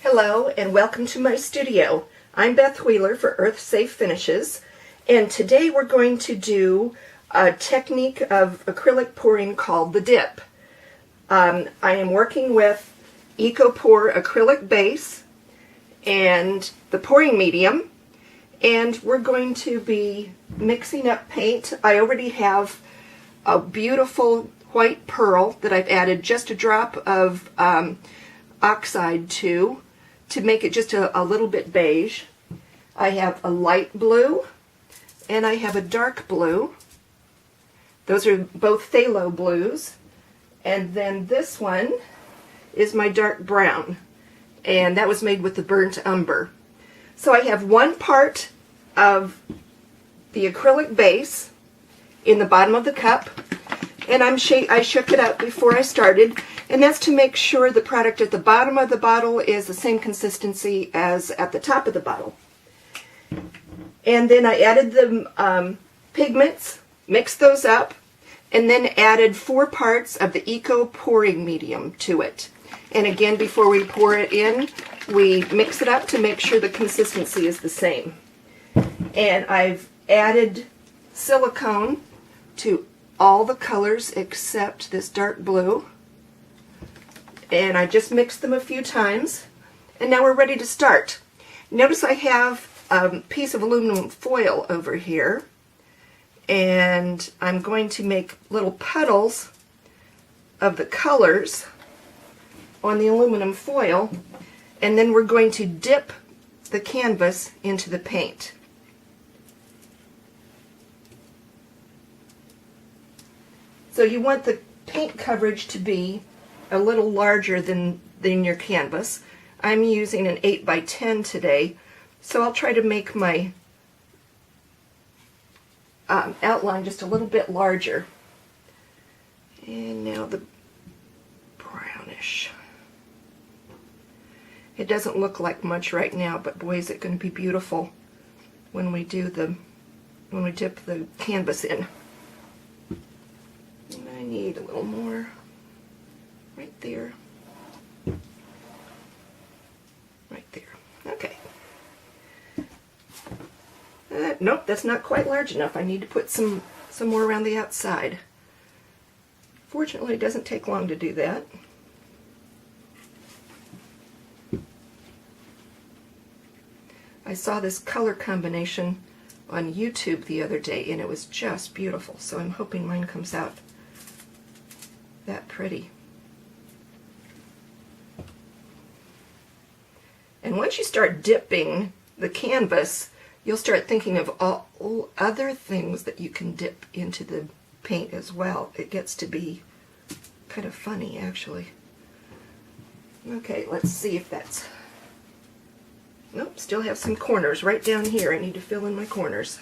Hello and welcome to my studio. I'm Beth Wheeler for Earth Safe Finishes, and today we're going to do a technique of acrylic pouring called the dip. I am working with EcoPour acrylic base and the pouring medium, and we're going to be mixing up paint. I already have a beautiful white pearl that I've added just a drop of oxide to make it just a little bit beige. I have a light blue and I have a dark blue. Those are both phthalo blues. And then this one is my dark brown, and that was made with the burnt umber. So I have one part of the acrylic base in the bottom of the cup, and I shook it up before I started, and that's to make sure the product at the bottom of the bottle is the same consistency as at the top of the bottle. And then I added the pigments, mixed those up, and then added 4 parts of the Eco pouring medium to it. And again, before we pour it in, we mix it up to make sure the consistency is the same. And I've added silicone to all the colors except this dark blue. And I just mixed them a few times, and now we're ready to start. Notice I have a piece of aluminum foil over here, and I'm going to make little puddles of the colors on the aluminum foil, and then we're going to dip the canvas into the paint. So you want the paint coverage to be a little larger than your canvas. I'm using an 8 by 10 today, so I'll try to make my outline just a little bit larger. And now the brownish. It doesn't look like much right now, but boy, is it going to be beautiful when we dip the canvas in. And I need a little more right there. Right there. Okay. Nope, that's not quite large enough. I need to put some more around the outside. Fortunately, it doesn't take long to do that. I saw this color combination on YouTube the other day, and it was just beautiful, so I'm hoping mine comes out that pretty. And once you start dipping the canvas, you'll start thinking of all other things that you can dip into the paint as well. It gets to be kind of funny, actually. Okay, let's see if that's... Nope, still have some corners right down here. I need to fill in my corners.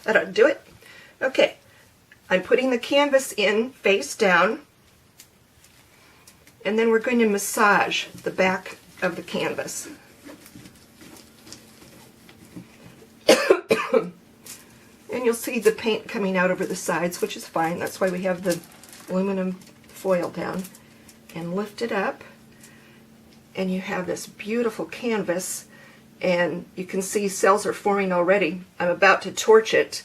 That ought to do it. Okay, I'm putting the canvas in face down, and then we're going to massage the back of the canvas. And you'll see the paint coming out over the sides, which is fine. That's why we have the aluminum foil down. And lift it up, and you have this beautiful canvas. And you can see cells are forming already. I'm about to torch it.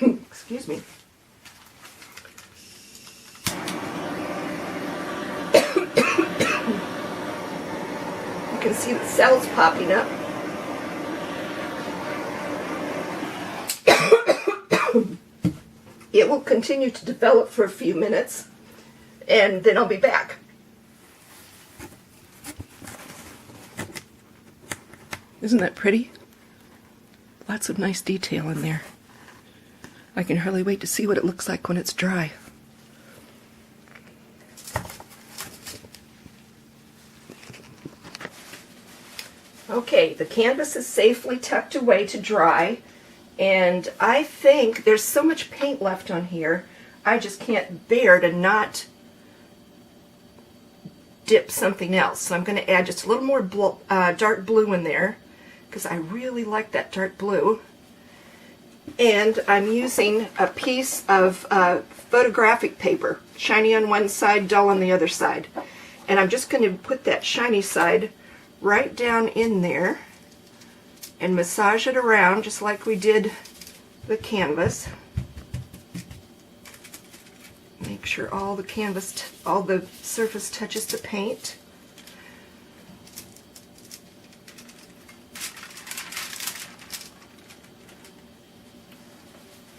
Excuse me. You can see the cells popping up. It will continue to develop for a few minutes, and then I'll be back. Isn't that pretty? Lots of nice detail in there. I can hardly wait to see what it looks like when it's dry. Okay, the canvas is safely tucked away to dry, and I think there's so much paint left on here, I just can't bear to not dip something else. So I'm going to add just a little more dark blue in there because I really like that dark blue. And I'm using a piece of photographic paper, shiny on one side, dull on the other side. And I'm just going to put that shiny side right down in there and massage it around just like we did the canvas. Make sure all the canvas, all the surface touches the paint.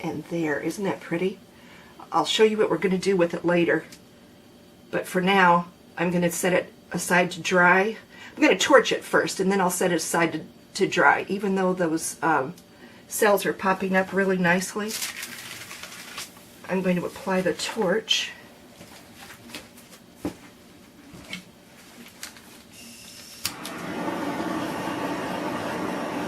And there, isn't that pretty? I'll show you what we're going to do with it later. But for now, I'm going to set it aside to dry. I'm going to torch it first, and then I'll set it aside to dry, even though those cells are popping up really nicely. I'm going to apply the torch.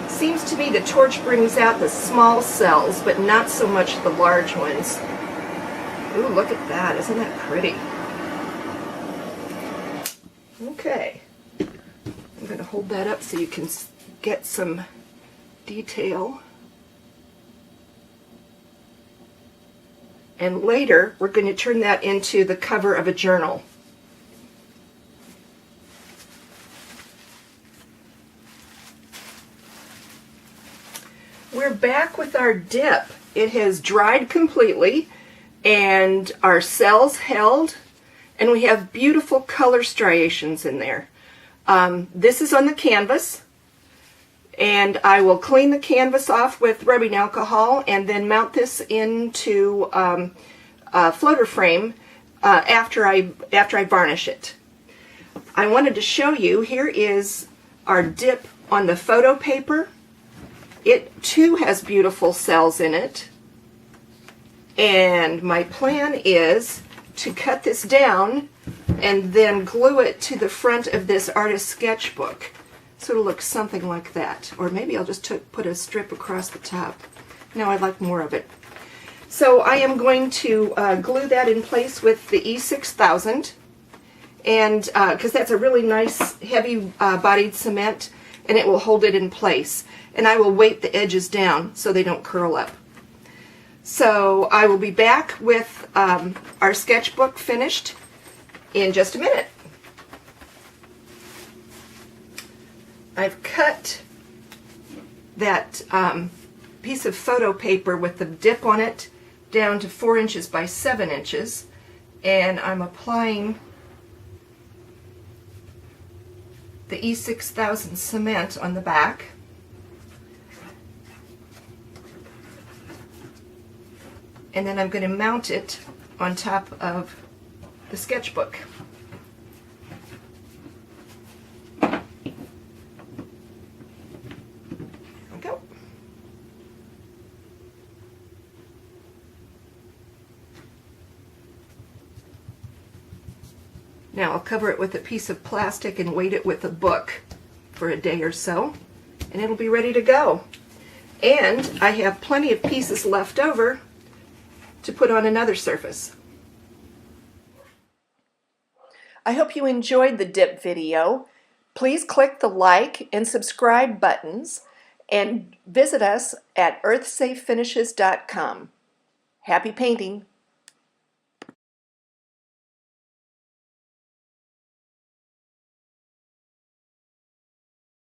Seems to me the torch brings out the small cells, but not so much the large ones. Ooh, look at that. Isn't that pretty? Okay. I'm going to hold that up so you can get some detail. And later, we're going to turn that into the cover of a journal. We're back with our dip. It has dried completely, and our cells held, and we have beautiful color striations in there. This is on the canvas, and I will clean the canvas off with rubbing alcohol and then mount this into a floater frame after I varnish it. I wanted to show you, here is our dip on the photo paper. It too has beautiful cells in it, and my plan is to cut this down and then glue it to the front of this artist sketchbook. So it'll look something like that. Or maybe I'll just put a strip across the top. No, I'd like more of it. So I am going to glue that in place with the E6000, and because that's a really nice heavy bodied cement, and it will hold it in place. And I will weight the edges down so they don't curl up. So I will be back with our sketchbook finished in just a minute. I've cut that piece of photo paper with the dip on it down to 4 inches by 7 inches, and I'm applying the E6000 cement on the back. And then I'm going to mount it on top of the sketchbook. There we go. Now I'll cover it with a piece of plastic and weight it with a book for a day or so, and it'll be ready to go. And I have plenty of pieces left over to put on another surface. I hope you enjoyed the dip video. Please click the like and subscribe buttons and visit us at earthsafefinishes.com. Happy painting!